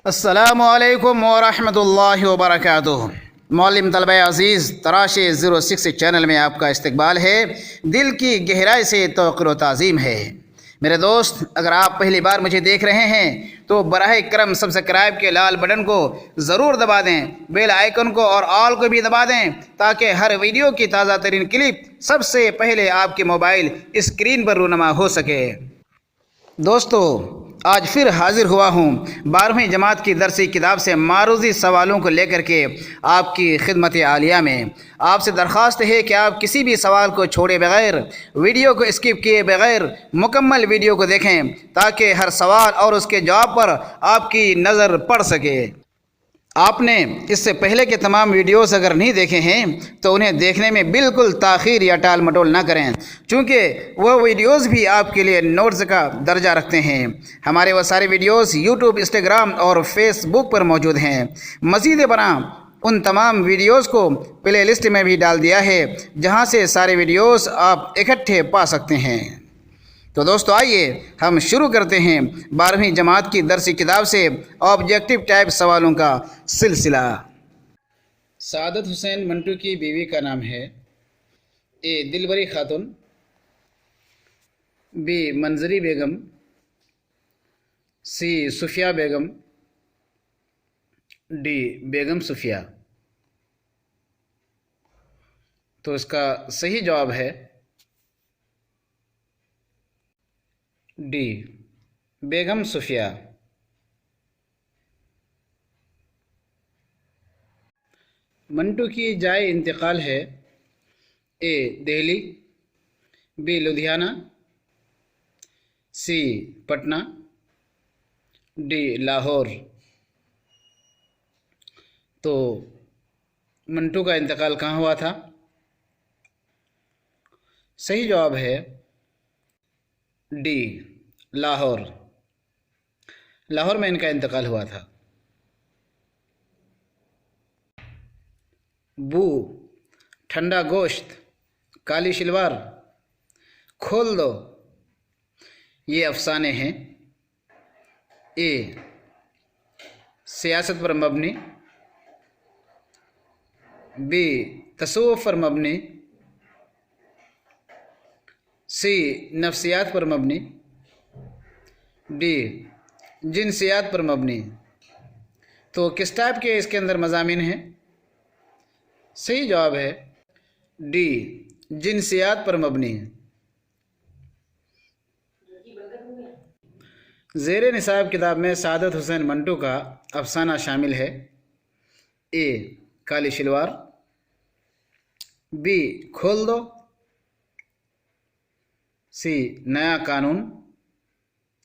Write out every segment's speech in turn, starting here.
अस्सलामुअलैकुम वरहमतुल्लाहि वबरकातुहू। मौलिम तलबा अज़ीज़, तराशे 06 चैनल में आपका इस्तकबाल है। दिल की गहराई से तवक्कुर व ताज़ीम है। मेरे दोस्त, अगर आप पहली बार मुझे देख रहे हैं तो बराह करम सब्सक्राइब के लाल बटन को ज़रूर दबा दें, बेल आइकन को और ऑल को भी दबा दें, ताकि हर वीडियो की ताज़ा तरीन क्लिप सबसे पहले आपके मोबाइल स्क्रीन पर रूनमा हो सके। दोस्तों, आज फिर हाजिर हुआ हूँ 12वीं जमात की दरसी किताब से मारूज़ी सवालों को लेकर के आपकी खिदमत आलिया में। आपसे दरख्वास्त है कि आप किसी भी सवाल को छोड़े बगैर, वीडियो को स्किप किए बगैर मुकम्मल वीडियो को देखें, ताकि हर सवाल और उसके जवाब पर आपकी नज़र पड़ सके। आपने इससे पहले के तमाम वीडियोस अगर नहीं देखे हैं तो उन्हें देखने में बिल्कुल ताख़ीर या टाल मटोल ना करें, चूँकि वह वीडियोस भी आपके लिए नोट्स का दर्जा रखते हैं। हमारे वह सारे वीडियोस यूट्यूब, इंस्टाग्राम और फेसबुक पर मौजूद हैं। मज़ीद बना उन तमाम वीडियोस को प्ले लिस्ट में भी डाल दिया है, जहाँ से सारे वीडियोस आप इकट्ठे पा सकते हैं। तो दोस्तों, आइए हम शुरू करते हैं 12वीं जमात की दरसी किताब से ऑब्जेक्टिव टाइप सवालों का सिलसिला। सादत हुसैन मंटू की बीवी का नाम है ए दिलबरी खातून, बी मंजरी बेगम, सी सुफिया बेगम, डी बेगम सुफिया। तो इसका सही जवाब है डी, बेगम सुफिया। मंटू की जाए इंतकाल है ए दिल्ली, बी लुधियाना, सी पटना, डी लाहौर। तो मंटू का इंतकाल कहाँ हुआ था? सही जवाब है डी, लाहौर। लाहौर में इनका इंतकाल हुआ था। बू, ठंडा गोश्त, काली शलवार, खोल दो, ये अफसाने हैं ए सियासत पर मबनी, बी तसव्वुफ़ पर मबनी, सी नफ्सियात पर मबनी, डी जिनसियात पर मबनी। तो किस टाइप के इसके अंदर मज़ामीन हैं? सही जवाब है डी, जिनसियात पर मबनी। ज़ेरे निसाब किताब में सादत हुसैन मंटू का अफसाना शामिल है ए काली शलवार, बी खोल दो, सी नया कानून,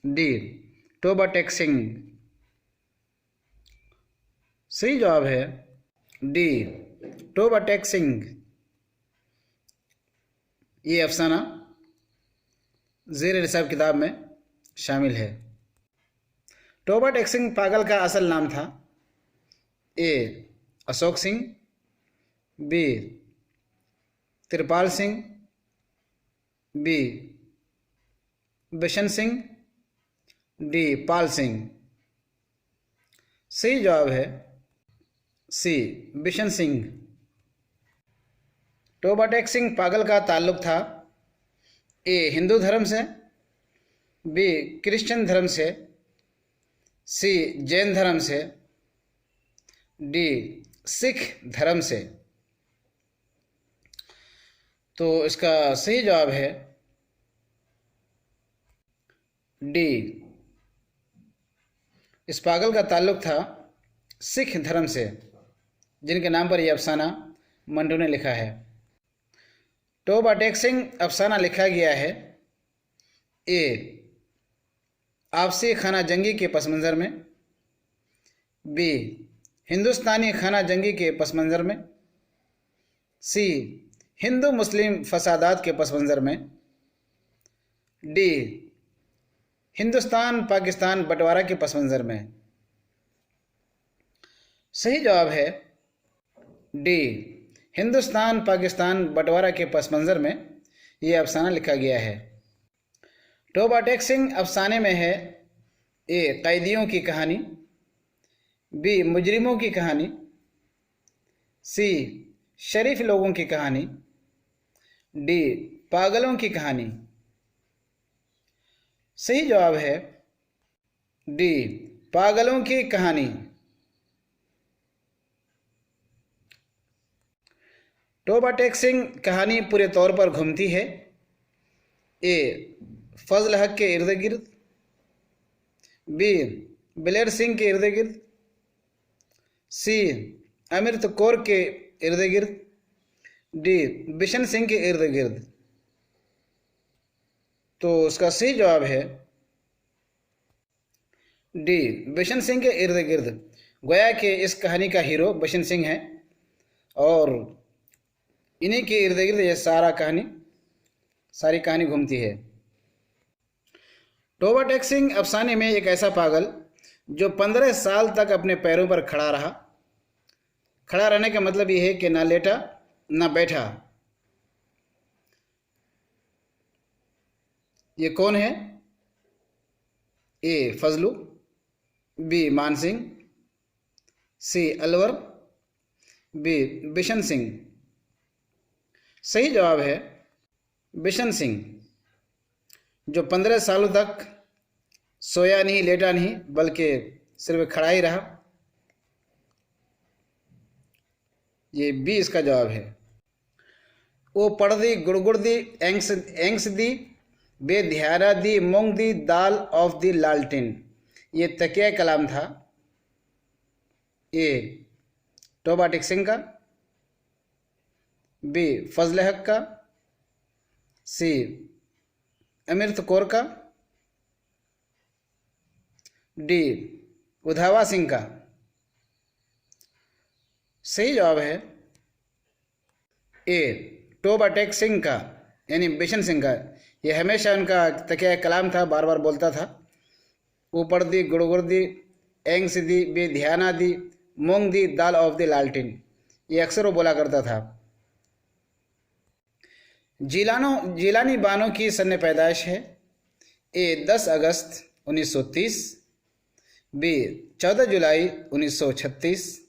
डी टोबा टैक्सिंग। सही जवाब है डी, टोबा टैक्सिंग। ये अफसाना ज़ेरे निसाब किताब में शामिल है। टोबा टैक्सिंग पागल का असल नाम था ए अशोक सिंह, बी तिरपाल सिंह, बी बिशन सिंह, डी पाल सिंह। सही जवाब है सी, बिशन सिंह। टोबा टैक्सिंग पागल का ताल्लुक़ था ए हिंदू धर्म से, बी क्रिश्चियन धर्म से, सी जैन धर्म से, डी सिख धर्म से। तो इसका सही जवाब है डी, इस पागल का ताल्लुक़ था सिख धर्म से, जिनके नाम पर यह अफसाना मंटू ने लिखा है। टोबा टैक्सिंग अफसाना लिखा गया है ए आपसी खाना जंगी के पस मंज़र में, बी हिंदुस्तानी खाना जंगी के पस मंज़र में, सी हिंदू मुस्लिम फसादात के पस मंज़र में, डी हिंदुस्तान पाकिस्तान बंटवारा के पस मंज़र में। सही जवाब है डी, हिंदुस्तान पाकिस्तान बंटवारा के पस मंज़र में यह अफसाना लिखा गया है। टोबा टैक्सिंग अफसाने में है ए कैदियों की कहानी, बी मुजरिमों की कहानी, सी शरीफ लोगों की कहानी, डी पागलों की कहानी। सही जवाब है डी पागलों की कहानी। टोबा टेक सिंह कहानी पूरे तौर पर घूमती है ए फजल हक के इर्द गिर्द, बी बलेर सिंह के इर्द गिर्द, सी अमृत कौर के इर्द गिर्द, डी बिशन सिंह के इर्द गिर्द। तो उसका सही जवाब है डी बिशन सिंह के इर्द गिर्द। गोया कि इस कहानी का हीरो बिशन सिंह है और इन्हीं के इर्द गिर्द ये सारी कहानी घूमती है। टोबा टेक सिंह अफसाने में एक ऐसा पागल जो 15 साल तक अपने पैरों पर खड़ा रहा। खड़ा रहने का मतलब ये है कि ना लेटा ना बैठा। ये कौन है? ए फजलू, बी मान सिंह, सी अलवर, बी बिशन सिंह। सही जवाब है बिशन सिंह, जो 15 सालों तक सोया नहीं, लेटा नहीं, बल्कि सिर्फ खड़ा ही रहा। ये बी इसका जवाब है। वो पढ़ दी गुड़गुड़ दी एंग्स दी बेध्यारा दी मूंग दी दाल ऑफ दी लालटेन। ये तकिया कलाम था ए टोबा टेक सिंह का, बी फजल हक का, सी अमृत कौर का, डी उधावा सिंह का। सही जवाब है ए टोबा टेक सिंह का, यानी बिशन सिंह का। ये हमेशा उनका तकिया कलाम था, बार बार बोलता था ऊपर दी गुड़गुड़ दी एंग्स दी बेध्याना दी मूंग दी दाल ऑफ द लालटेन। ये अक्सर वो बोला करता था। जिलानी बानो की सन पैदाइश है ए 10 अगस्त 1930, बी 14 जुलाई 1936,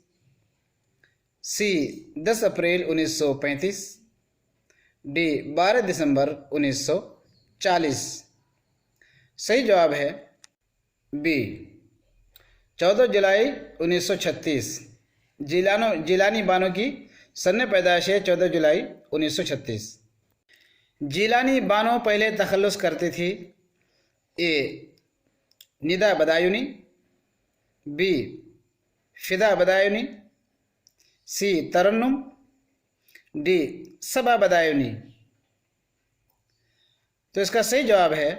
सी 10 अप्रैल 1935, डी 12 दिसंबर 1940। सही जवाब है बी 14 जुलाई 1936। जिलानी बानो की सन पैदाइश है 14 जुलाई 1936। जिलानी बानो पहले तखल्लुस करती थी ए निदा बदायूनी, बी फिदा बदायूनी, सी तरन्नुम, डी सबा बदायूनी। तो इसका सही जवाब है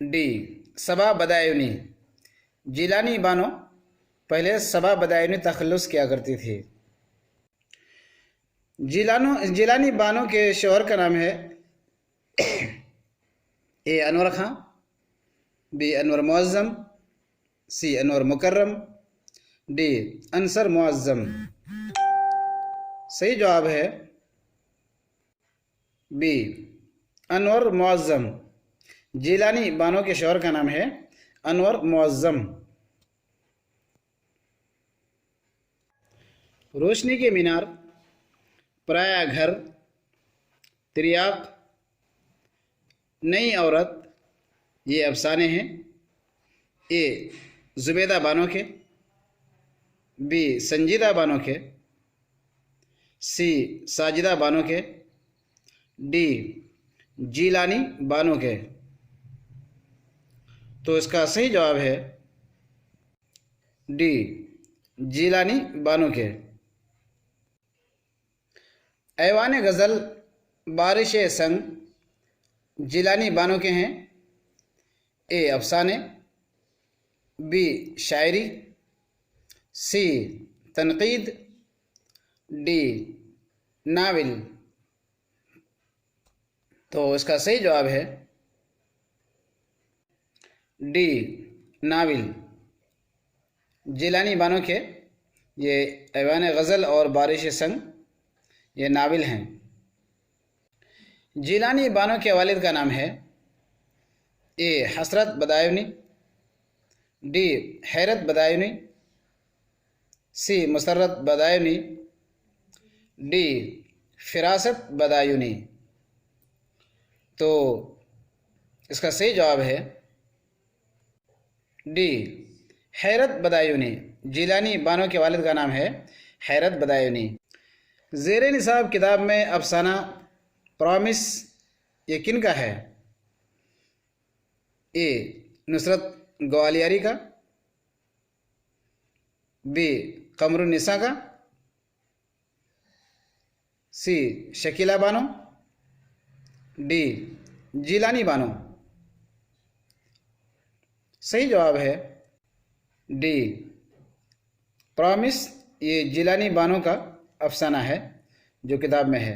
डी सबा बदायूनी। जिलानी बानो पहले सबा बदायूनी तखल्लुस किया करती थी। जिलानी बानो के शौहर का नाम है ए अनवर खां, बी अनवर मुअज्जम, सी अनवर मुकर्रम, डी अंसर मुअज्जम। सही जवाब है बी अनवर मुअज्जम। जिलानी बानो के शौहर का नाम है अनवर मुअज्जम। रोशनी के मीनार, पराया घर, तिरियाक, नई औरत, ये अफसाने हैं ए जुबैदा बानो के, बी संजीदा बानो के, सी साजिदा बानो के, डी जिलानी बानो के। तो इसका सही जवाब है डी जिलानी बानो के। ऐवान गज़ल बारिश संग जिलानी बानो के हैं ए अफसाने, बी शायरी, सी तनकीद, डी नावल। तो इसका सही जवाब है डी नावल। जिलानी बानो के ये ऐवान गज़ल और बारिश संग ये नावल हैं। जिलानी बानो के वालिद का नाम है ए हसरत बदायूनी, डी हैरत बदायूनी, सी मुसर्रत बदायूनी, डी फिरासत बदायूनी। तो इसका सही जवाब है डी हैरत बदायूनी। जिलानी बानो के वालिद का नाम है हैरत बदायूनी। ज़ेरे निसाब किताब में अफसाना प्रॉमिस ये किन का है? ए नुसरत ग्वालियरी का, बी कमरुन्निसा का, सी शकीला बानो, डी जिलानी बानो। सही जवाब है डी प्रॉमिस। ये जिलानी बानो का अफसाना है जो किताब में है,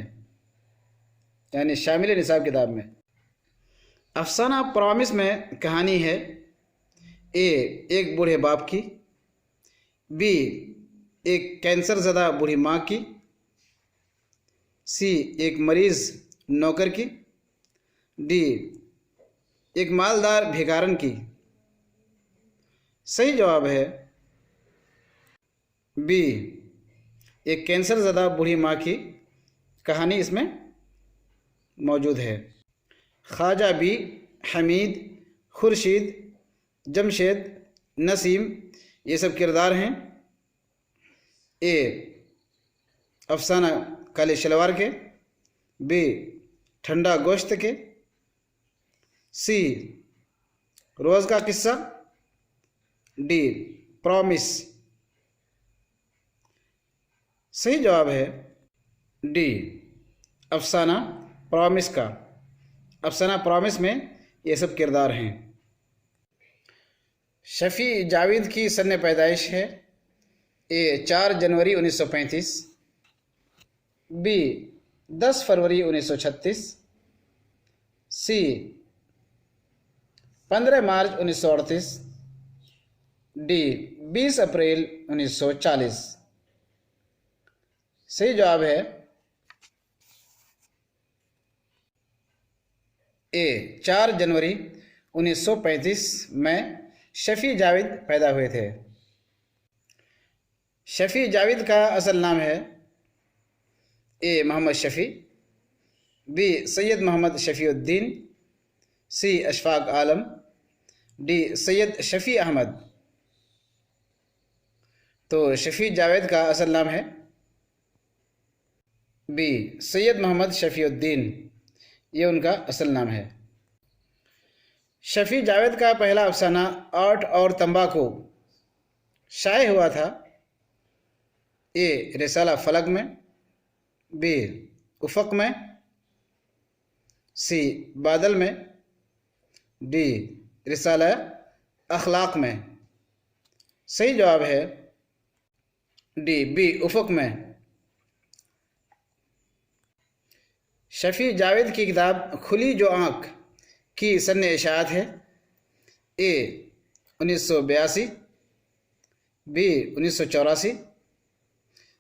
यानी शामिल निसाब किताब में। अफसाना प्रॉमिस में कहानी है ए एक बूढ़े बाप की, बी एक कैंसर ज़दा बूढ़ी माँ की, सी एक मरीज़ नौकर की, डी एक मालदार भिखारन की। सही जवाब है बी एक कैंसर ज़दा बूढ़ी माँ की कहानी इसमें मौजूद है। ख्वाजा बी, हमीद, खुर्शीद, जमशेद, नसीम ये सब किरदार हैं। ए अफसाना काले शलवार के, बी ठंडा गोश्त के, सी रोज़ का किस्सा, डी प्रॉमिस। सही जवाब है डी अफसाना प्रॉमिस का। अफसाना प्रॉमिस में ये सब किरदार हैं। शफ़ी जावेद की सन पैदाइश है ए 4 जनवरी 1935, बी 10 फरवरी 1936, सी 15 मार्च 1938, डी 20 अप्रैल 1940। सही जवाब है ए 4 जनवरी 1935 में शफ़ी जावेद पैदा हुए थे। शफ़ी जावेद का असल नाम है ए मोहम्मद शफ़ी, बी सैयद मोहम्मद शफ़ीउद्दीन, सी अशफाक आलम, डी सैयद शफ़ी अहमद। तो शफ़ी जावेद का असल नाम है बी सैयद मोहम्मद शफ़ीउद्दीन, ये उनका असल नाम है। शफ़ी जावेद का पहला अफसाना आर्ट और तंबाकू शाये हुआ था ए रिसाला फलक में, बी उफ़क़ में, सी बादल में, डी रिसाला अखलाक में। सही जवाब है डी बी उफ़क़ में। शफ़ी जावेद की किताब खुली जो आँख की सन इशाअत है ए 1982, बी 1984,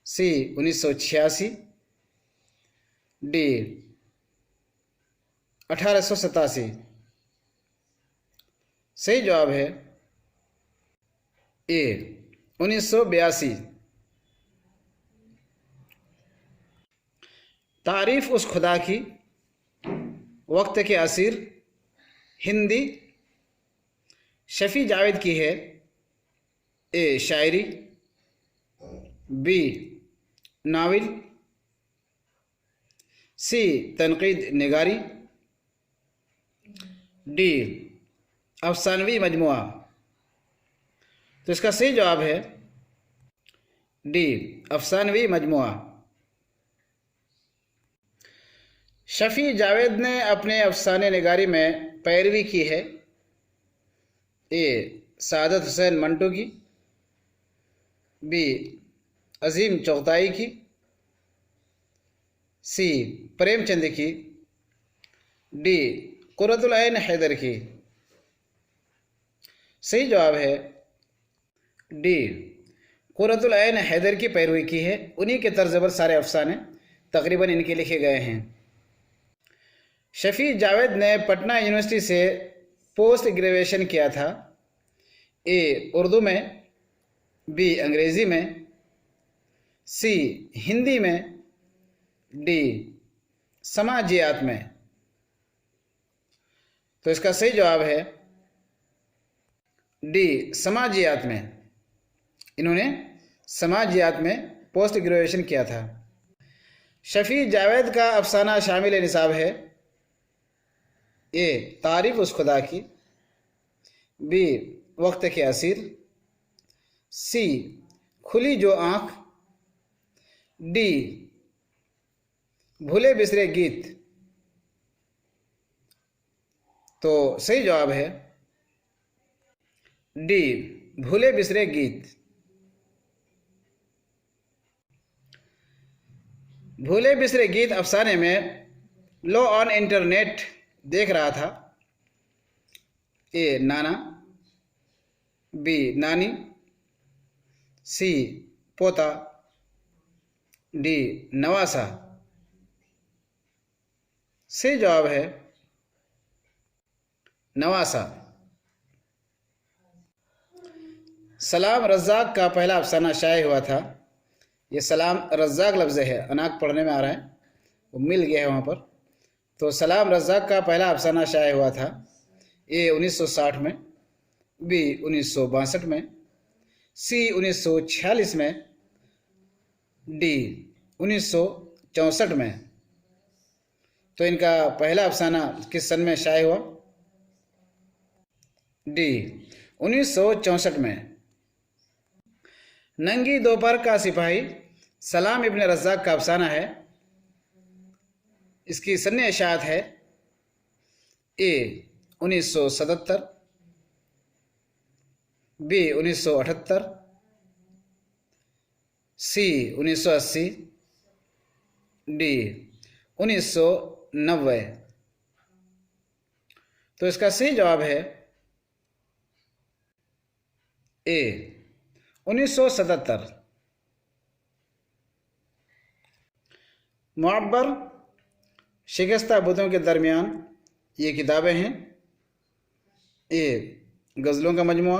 सी 1986, डी 1887। सही जवाब है ए 1982। तारीफ़ उस खुदा की, वक्त के असीर, हिंदी। शफ़ी जावेद की है ए शायरी, बी नावल, सी तनक़ीद निगारी, डी अफसानवी मजमुआ। तो इसका सही जवाब है डी अफसानवी मजमुआ। शफ़ी जावेद ने अपने अफसाने निगारी में पैरवी की है ए सादत हुसैन मंटू की, बी अज़ीम चौगताई की, सी प्रेमचंद की, डी कुर्रतुल ऐन हैदर की। सही जवाब है डी कुर्रतुल ऐन हैदर की पैरवी की है। उन्हीं के तर्ज पर सारे अफसाने तकरीबन इनके लिखे गए हैं। शफ़ी जावेद ने पटना यूनिवर्सिटी से पोस्ट ग्रेजुएशन किया था ए उर्दू में, बी अंग्रेज़ी में, सी हिंदी में, डी समाजियात में। तो इसका सही जवाब है डी समाजियात में। इन्होंने समाजियात में पोस्ट ग्रेजुएशन किया था। शफी जावेद का अफसाना शामिल निसाब है ए तारीफ उस खुदा की, बी वक्त के असीर, सी खुली जो आँख, डी भूले बिसरे गीत। तो सही जवाब है डी भूले बिसरे गीत। भूले बिसरे गीत अफसाने में लो ऑन इंटरनेट देख रहा था ए नाना, बी नानी, सी पोता, डी नवासा। सही जवाब है नवासा। सलाम रज़ाक का पहला अफसाना शाये हुआ था। ये सलाम रज़ाक लफ्ज़ है, अनाक पढ़ने में आ रहा है, वो मिल गया है वहाँ पर। तो सलाम रज़ाक का पहला अफसाना शाये हुआ था ए 1960 में, बी 1962 में, सी 1946 में, डी 1964 में। तो इनका पहला अफसाना किस सन में शाये हुआ? डी 1964 में। नंगी दोपहर का सिपाही सलाम इब्न रज़ाक का अफसाना है। इसकी सन इशाअत है ए 1977, बी 1978, सी 1980, डी 1990। तो इसका सही जवाब है ए 1977। मुअब्बर शिकस्ता बुतों के दरमियान ये किताबें हैं ए गज़लों का मजमुआ,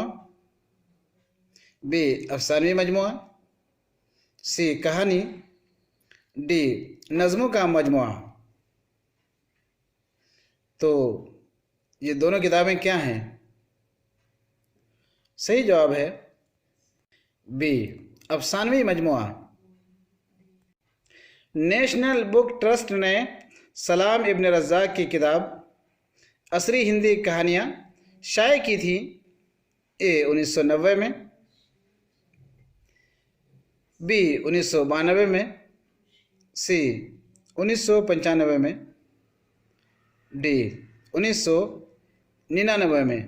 बी अफसानवी मजमुआ, सी कहानी, डी नज़मों का मजमुआ। तो ये दोनों किताबें क्या हैं? सही जवाब है बी अफसानवी मजमुआ। नेशनल बुक ट्रस्ट ने सलाम इब्न रज़ाक की किताब असरी हिंदी कहानियाँ शाये की थी ए 1990 में, बी 1992 में, सी 1995 में, डी 1999 में।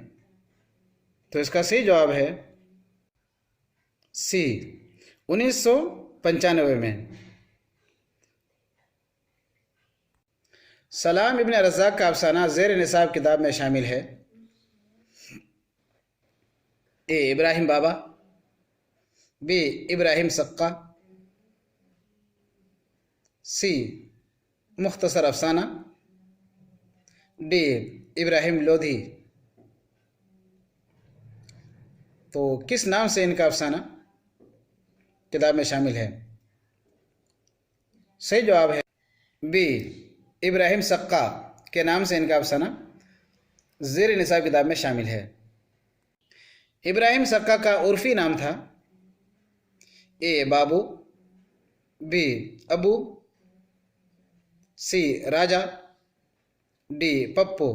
तो इसका सही जवाब है सी 1995 में। सलाम इब्न रज़ाक का अफसाना ज़ेर निसाब किताब में शामिल है ए इब्राहिम बाबा, बी इब्राहिम सक्का, सी मुख्तसर अफसाना, डी इब्राहिम लोधी। तो किस नाम से इनका अफसाना किताब में शामिल है? सही जवाब है बी इब्राहिम सक्का के नाम से इनका अफसाना ज़ेर निसाब किताब में शामिल है। इब्राहिम सक्का का उर्फ़ी नाम था ए बाबू, बी अबू, सी राजा, डी पप्पू।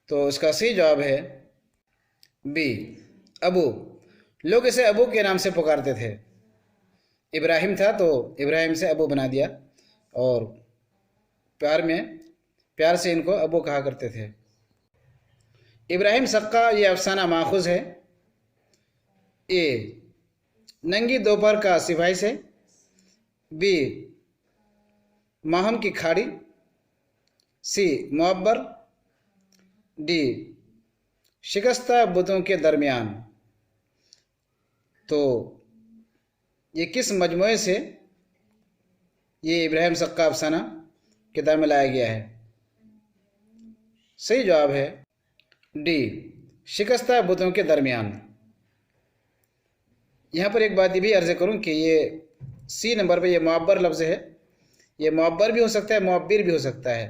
तो इसका सही जवाब है बी अबू। लोग इसे अबू के नाम से पुकारते थे। इब्राहिम था तो इब्राहिम से अबू बना दिया और प्यार से इनको अबू कहा करते थे। इब्राहिम सक्का ये अफसाना माखूज़ है ए नंगी दोपहर का सिपाही से, बी माहम की खाड़ी, सी मुअब्बर, डी शिकस्ता बुतों के दरमियान। तो ये किस मजमूए से ये इब्राहिम सक्का अफसाना किताब में लाया गया है? सही जवाब है डी शिकस्ता बुतों के दरमियान। यहाँ पर एक बात ये भी अर्ज़ करूँ कि ये सी नंबर पे ये मुअब्बर लफ्ज़ है। ये मुअब्बर भी हो सकता है, मुअब्बिर भी हो सकता है।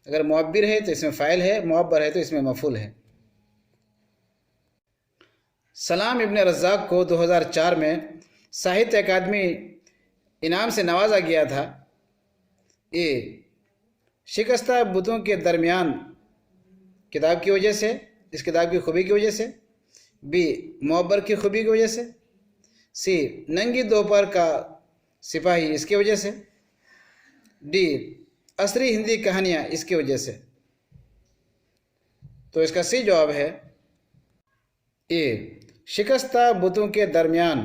अगर मुअब्बिर है तो इसमें फ़ाइल है, मुअब्बर है तो इसमें मफ़ूल है। सलाम इब्न रज़्ज़ाक़ को 2004 में साहित्य अकादमी इनाम से नवाजा गया था। ए शिकस्ता बुतों के दरमियान किताब की वजह से, इस किताब की खूबी की वजह से। बी मुअब्बर की खूबी की वजह से। सी नंगी दोपहर का सिपाही इसकी वजह से। डी असरी हिंदी कहानियाँ इसकी वजह से। तो इसका सी जवाब है ए शिकस्ता बुतों के दरमियान।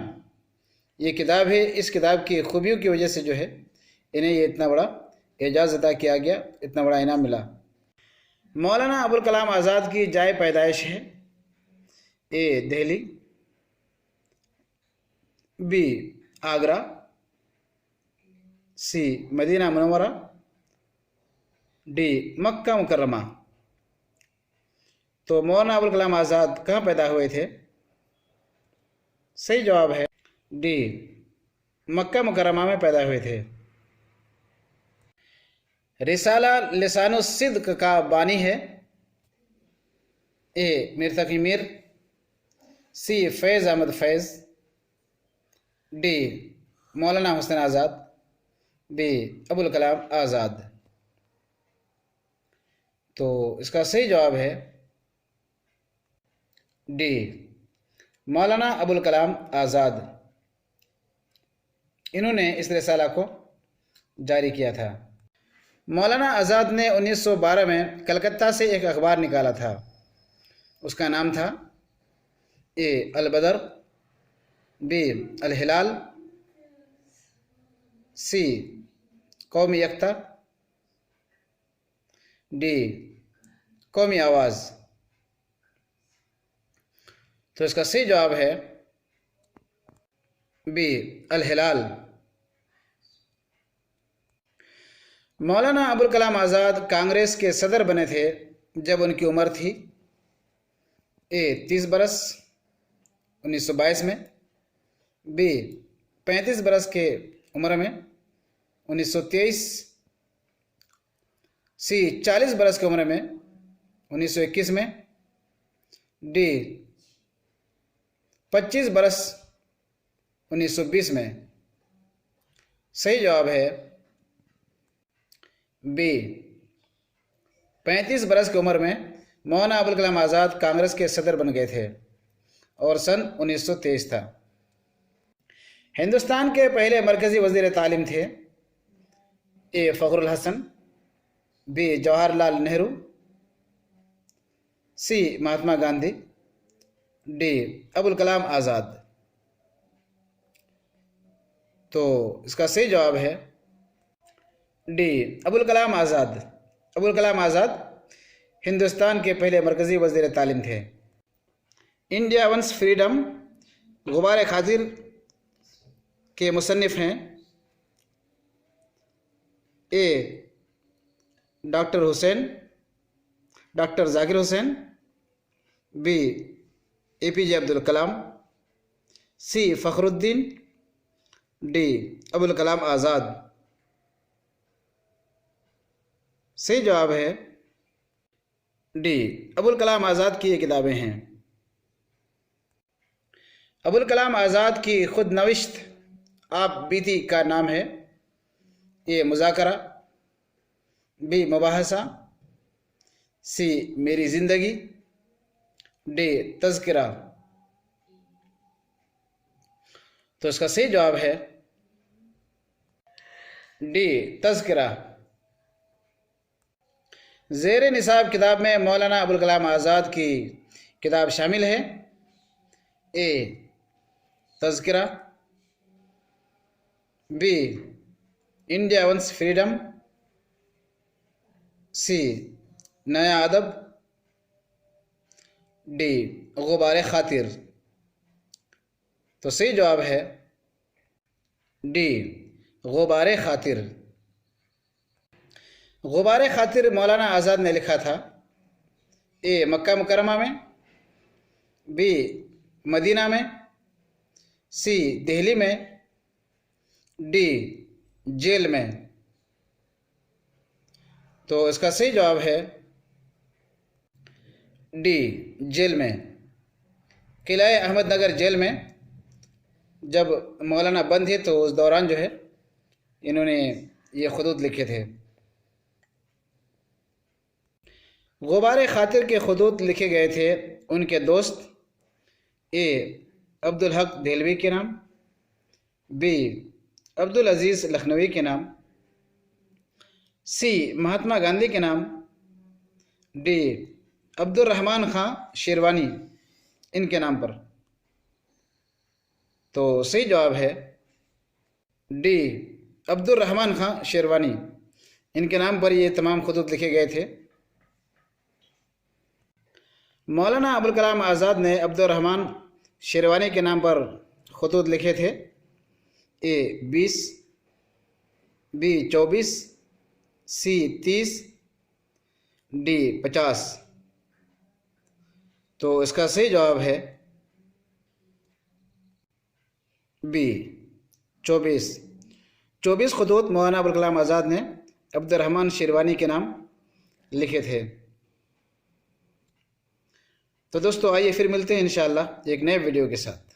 ये किताब है, इस किताब की खूबियों की वजह से जो है इन्हें ये इतना बड़ा एजाज़ अता किया गया, इतना बड़ा इनाम मिला। मौलाना अबुल कलाम आज़ाद की जाए पैदाइश है। ए दिल्ली, बी आगरा, सी मदीना मुनव्वरा, डी मक्का मुकर्रमा। तो मौलाना अबुल कलाम आज़ाद कहाँ पैदा हुए थे? सही जवाब है डी मक्का मुकर्रमा में पैदा हुए थे। रिसाला लिसानुस सिद्क का बानी है। ए मीर तकी मीर, सी फैज़ अहमद फैज़, डी मौलाना हुसैन आज़ाद, बी अबुल कलाम आज़ाद। तो इसका सही जवाब है डी मौलाना अबुल कलाम आज़ाद। इन्होंने इस रिसाला को जारी किया था। मौलाना आज़ाद ने 1912 में कलकत्ता से एक अखबार निकाला था। उसका नाम था ए अल बदर, बी अल हिलाल, सी कौमी यख्ता, डी कौमी आवाज़। तो इसका सही जवाब है बी अल हिलाल। मौलाना अबुल कलाम आज़ाद कांग्रेस के सदर बने थे जब उनकी उम्र थी ए 30 बरस 1922 में, बी 35 बरस के उम्र में 1923, सी 40 बरस की उम्र में 1921 में, डी 25 बरस 1920 में। सही जवाब है बी 35 बरस की उम्र में मौलाना अबुल कलाम आज़ाद कांग्रेस के सदर बन गए थे और सन 1923 था। हिंदुस्तान के पहले मरकज़ी वज़ीर तालीम थे ए फ़खरुल हसन, बी जवाहरलाल नेहरू, सी महात्मा गांधी, डी अबुल कलाम आज़ाद। तो इसका सही जवाब है डी अबुल कलाम आज़ाद। अबुल कलाम आज़ाद हिंदुस्तान के पहले मरकज़ी वज़ीर तालीम थे। इंडिया वंस फ्रीडम गुबार खातिर के मुसन्निफ़ हैं A doctor Hussain, doctor Zakir Hussain, B APJ Abdul Kalam, C Fakhruddin, D Abul Kalam Azad. सही जवाब है डी अबुल कलाम आज़ाद की ये किताबें हैं। अबुल कलाम आज़ाद की खुद नविश्त आप बीती का नाम है ए मुज़ाकरा, बी मुबाहसा, सी मेरी ज़िंदगी, डी तज़किरा। तो इसका सही जवाब है डी तज़किरा। ज़ेर निसाब किताब में मौलाना अबुल कलाम आज़ाद की किताब शामिल है ए तज़किरा, बी इंडिया वंस फ्रीडम, सी नया अदब, डी गुबार खातिर। तो सही जवाब है डी गुबार खातिर। गुबार खातिर मौलाना आज़ाद ने लिखा था ए मक्का मुकरमा में, बी मदीना में, सी दिल्ली में, डी जेल में। तो इसका सही जवाब है डी जेल में। किला अहमदनगर जेल में जब मौलाना बंद थे तो उस दौरान जो है इन्होंने ये खुतूत लिखे थे। गुबार खातिर के खुतूत लिखे गए थे उनके दोस्त ए अब्दुल हक देलवी के नाम, बी अब्दुल अजीज़ लखनवी के नाम, सी महात्मा गांधी के नाम, डी अब्दुल रहमान खां शेरवानी इनके नाम पर। तो सही जवाब है डी अब्दुल रहमान खां शेरवानी, इनके नाम पर ये तमाम खुतूत लिखे गए थे। मौलाना अबुल कलाम आज़ाद ने अब्दुल रहमान शेरवानी के नाम पर खुतूत लिखे थे ए 20, बी 24, सी 30, डी 50। तो इसका सही जवाब है बी 24। 24 खुतूत मौलाना अबुल कलाम आज़ाद ने अब्दुल रहमान शेरवानी के नाम लिखे थे। तो दोस्तों आइए फिर मिलते हैं इंशाअल्लाह एक नए वीडियो के साथ।